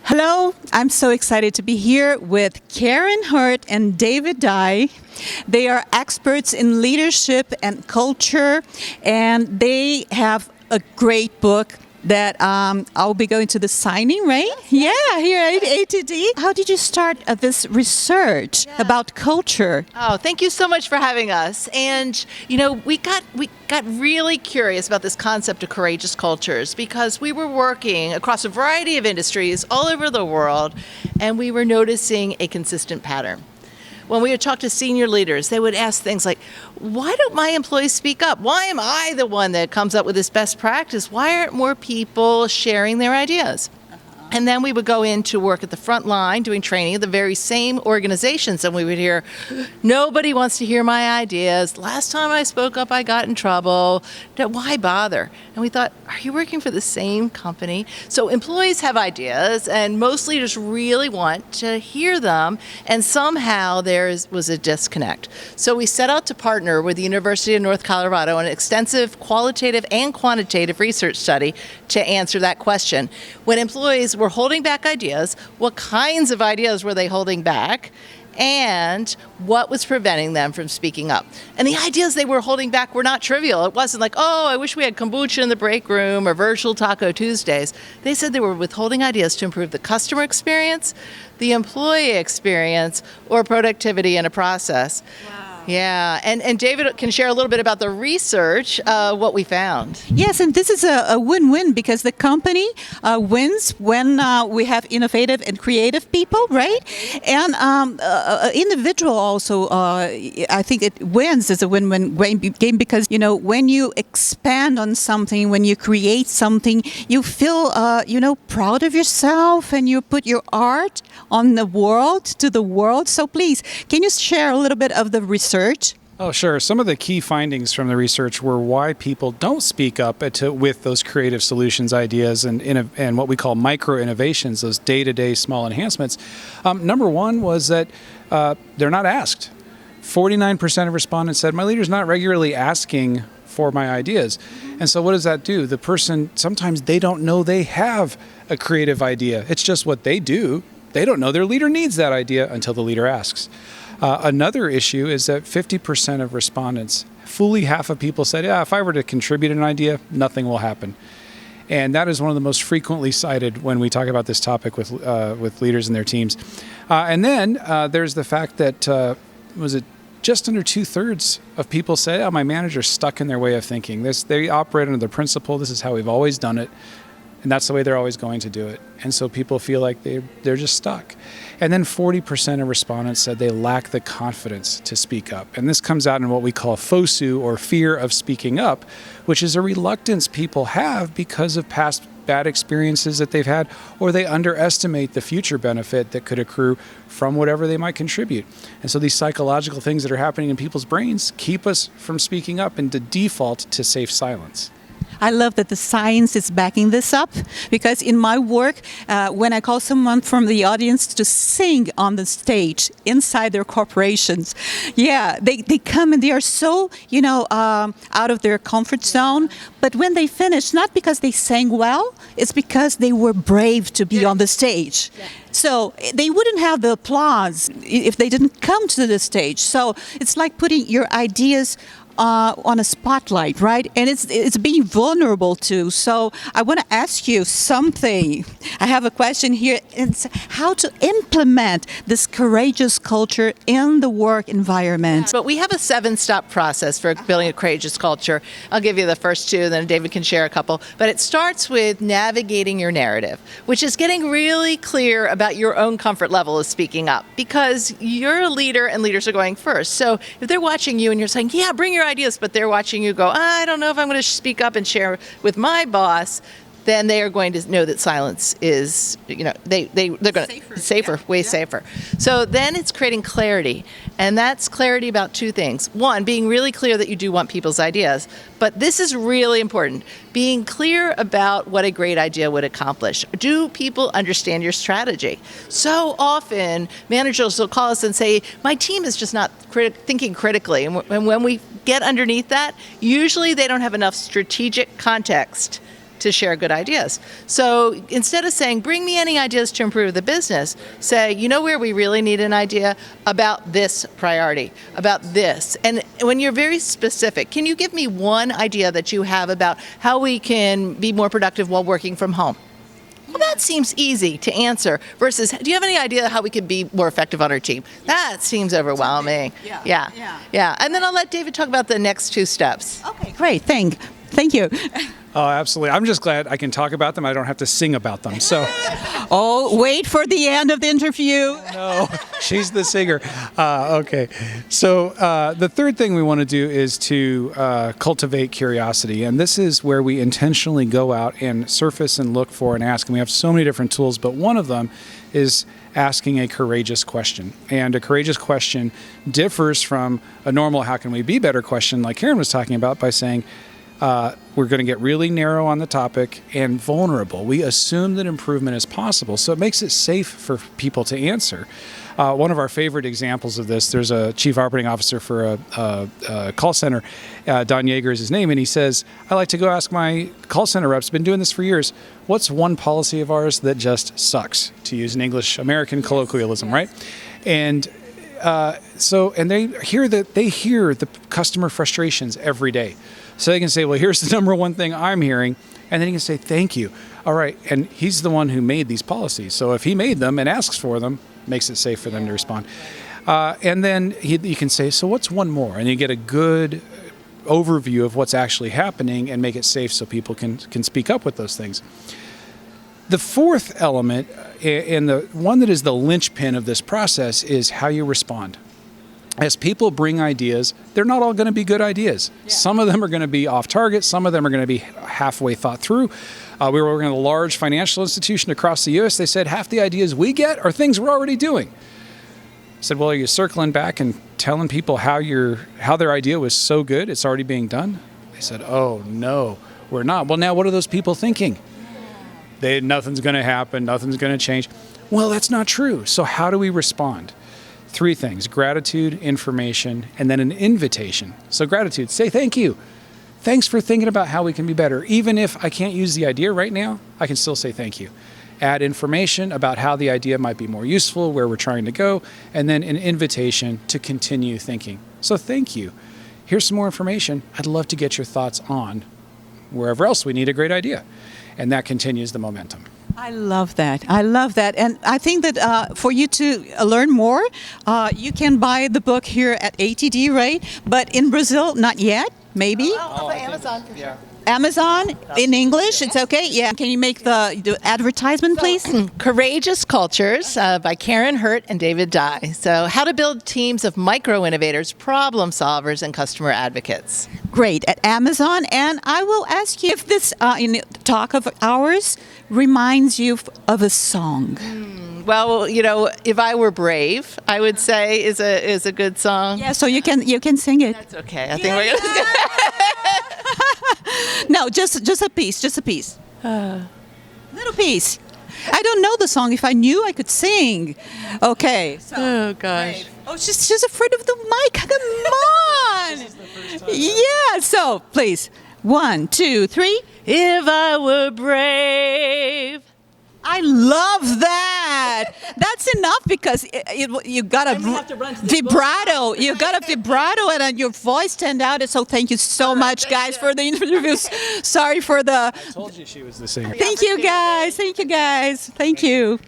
Hello, I'm so excited to be here with Karin Hurt and David Dye. They are experts in leadership and culture, and they have a great book that I'll be going to the signing, right? Yeah, here at ATD. How did you start this research about culture? Oh, thank you so much for having us. And we got really curious about this concept of courageous cultures because we were working across a variety of industries all over the world, and we were noticing a consistent pattern. When we would talk to senior leaders, they would ask things like, why don't my employees speak up? Why am I the one that comes up with this best practice? Why aren't more people sharing their ideas? And then we would go in to work at the front line doing training at the very same organizations, and we would hear, nobody wants to hear my ideas. Last time I spoke up, I got in trouble. Why bother? And we thought, are you working for the same company? So employees have ideas, and most leaders really want to hear them, and somehow there was a disconnect. So we set out to partner with the University of North Colorado on an extensive qualitative and quantitative research study to answer that question. When employees were holding back ideas, what kinds of ideas were they holding back, and what was preventing them from speaking up? And the ideas they were holding back were not trivial. It wasn't like, oh, I wish we had kombucha in the break room or virtual Taco Tuesdays. They said they were withholding ideas to improve the customer experience, the employee experience, or productivity in a process. Wow. Yeah, and David can share a little bit about the research, what we found. Yes, and this is a win-win because the company wins when we have innovative and creative people, right? And individual also, I think it wins as a win-win game because, when you expand on something, when you create something, you feel, proud of yourself and you put your art on the world, to the world. So please, can you share a little bit of the research? Oh, sure. Some of the key findings from the research were why people don't speak up with those creative solutions, ideas, and what we call micro innovations, those day-to-day small enhancements. Number one was that they're not asked. 49% of respondents said, my leader's not regularly asking for my ideas. And so what does that do? The person, sometimes they don't know they have a creative idea. It's just what they do. They don't know their leader needs that idea until the leader asks. Another issue is that 50% of respondents, fully half of people said, if I were to contribute an idea, nothing will happen. And that is one of the most frequently cited when we talk about this topic with leaders and their teams. And then there's the fact that, just under 2/3 of people say, my manager's stuck in their way of thinking. They operate under the principle, this is how we've always done it. And that's the way they're always going to do it. And so people feel like they're just stuck. And then 40% of respondents said they lack the confidence to speak up. And this comes out in what we call FOSU, or fear of speaking up, which is a reluctance people have because of past bad experiences that they've had, or they underestimate the future benefit that could accrue from whatever they might contribute. And so these psychological things that are happening in people's brains keep us from speaking up and to default to safe silence. I love that the science is backing this up because in my work, when I call someone from the audience to sing on the stage inside their corporations, they come and they are so, out of their comfort zone. But when they finish, not because they sang well, it's because they were brave to be on the stage. Yeah. So they wouldn't have the applause if they didn't come to the stage. So it's like putting your ideas on a spotlight, right? And it's being vulnerable too. So I want to ask you something. I have a question here. It's how to implement this courageous culture in the work environment. But we have a 7-step process for building a courageous culture. I'll give you the first 2, then David can share a couple. But it starts with navigating your narrative, which is getting really clear about your own comfort level of speaking up, because you're a leader and leaders are going first. So if they're watching you and you're saying, bring your ideas, but they're watching you go, I don't know if I'm going to speak up and share with my boss, then they are going to know that silence is, they're going to safer, way safer. So then it's creating clarity, and that's clarity about 2 things. One, being really clear that you do want people's ideas, but this is really important, being clear about what a great idea would accomplish. Do people understand your strategy? So often, managers will call us and say, my team is just not thinking critically, and when we get underneath that, usually they don't have enough strategic context to share good ideas. So instead of saying, bring me any ideas to improve the business, say, you know where we really need an idea? About this priority, about this. And when you're very specific, can you give me one idea that you have about how we can be more productive while working from home? Well, that seems easy to answer versus, do you have any idea how we could be more effective on our team? That seems overwhelming. Yeah. And then I'll let David talk about the next two steps. Okay, great. Thank you. Oh, absolutely. I'm just glad I can talk about them. I don't have to sing about them. So, Oh, wait for the end of the interview. no, she's the singer. Okay. So the third thing we want to do is to cultivate curiosity. And this is where we intentionally go out and surface and look for and ask. And we have so many different tools, but one of them is asking a courageous question. And a courageous question differs from a normal how can we be better question like Karin was talking about by saying, we're going to get really narrow on the topic and vulnerable. We assume that improvement is possible, so it makes it safe for people to answer. One of our favorite examples of this, there's a chief operating officer for a call center, Don Yeager is his name, and he says, I like to go ask my call center reps, been doing this for years, what's one policy of ours that just sucks, to use an English American colloquialism, right? And they hear the customer frustrations every day. So they can say, well, here's the number one thing I'm hearing. And then he can say, thank you. All right. And he's the one who made these policies. So if he made them and asks for them, makes it safe for them to respond. And then you can say, so what's one more? And you get a good overview of what's actually happening and make it safe so people can speak up with those things. The fourth element, and the one that is the linchpin of this process, is how you respond. As people bring ideas, they're not all going to be good ideas. Yeah. Some of them are going to be off target. Some of them are going to be halfway thought through. We were working at a large financial institution across the U.S. They said half the ideas we get are things we're already doing. I said, well, are you circling back and telling people how their idea was so good it's already being done? They said, oh, no, we're not. Well, now what are those people thinking? Nothing's going to happen. Nothing's going to change. Well, that's not true. So how do we respond? Three things: gratitude, information, and then an invitation. So gratitude, say thank you. Thanks for thinking about how we can be better. Even if I can't use the idea right now, I can still say thank you. Add information about how the idea might be more useful, where we're trying to go, and then an invitation to continue thinking. So thank you. Here's some more information. I'd love to get your thoughts on wherever else we need a great idea. And that continues the momentum. I love that. And I think that for you to learn more, you can buy the book here at ATD, right? But in Brazil, not yet, maybe? Oh, Amazon for sure. Amazon in English, it's okay? Yeah. Can you make the advertisement, please? Courageous Cultures by Karin Hurt and David Dye. So how to build teams of micro-innovators, problem solvers, and customer advocates. Great, at Amazon. And I will ask you if this talk of ours reminds you of a song. Well, you know, If I Were Brave, I would say is a good song. Yeah, so you can sing it. That's okay. I think we're going to No, just a piece, little piece. I don't know the song. If I knew, I could sing. Okay. So, Oh, gosh. oh, she's afraid of the mic. Come on. Yeah. So please, 1, 2, 3. If I were brave. I love that. That's enough because you got a vibrato. You got a vibrato and your voice turned out. So thank you so much, guys, for the interviews. Sorry for the. I told you she was the singer. Thank you, guys. Thank you.